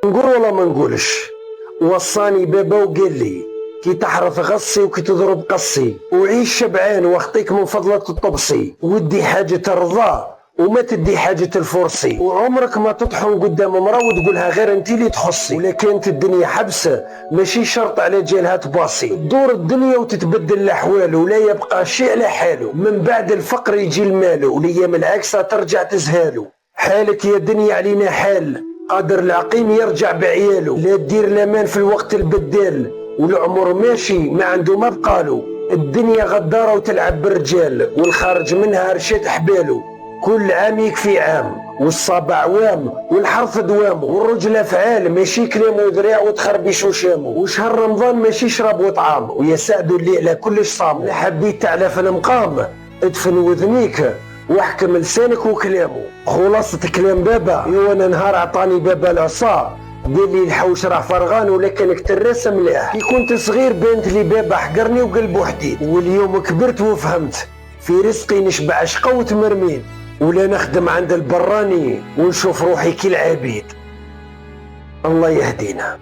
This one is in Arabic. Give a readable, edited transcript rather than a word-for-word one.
نقول ولا ما نقولش؟ وصاني بابا وقال لي كي تحرث غصي وكي تضرب قصي، وعيش شبعان واخطيك من فضلة الطبسي، ودي حاجة الرضا وما تدي حاجة الفرصي، وعمرك ما تطحن قدام مرا وتقولها غير انتي اللي تخصي. ولا كانت الدنيا حبسة ماشي شرط على جالها تباصي، تدور الدنيا وتتبدل الاحوال ولا يبقى شيء على حاله، من بعد الفقر يجي المال والايام العكسة ترجع تزهالو. حالك يا دنيا علينا حال، قادر العقيم يرجع بعياله، لا تدير الامان في الوقت البدال، والعمر ماشي ما عنده ما بقالو. الدنيا غدارة وتلعب بالرجال، والخارج منها رشات حبالو. كل عام يكفي عام، والصابع عوام، والحرث دوام، والرجل افعال ماشي كلام وذريع وتخربش وشامو. وشهر رمضان ماشي شراب وطعام، ويا سعد اللي على كلش صام. لا حبيت تعلى في المقام ادفن وذنيك واحكم لسانك وكلامه. خلاصة كلام بابا، وانا نهار عطاني بابا العصا قال لي الحوش راه فرغان ولكنك تراسه مليح. كي كنت صغير بانت لي بابا حقرني وقلبه حديد، واليوم كبرت وفهمت في رزقي نشبع شقا وتمرميد، ولا نخدم عند البراني ونشوف روحي كالعبيد. الله يهدينا.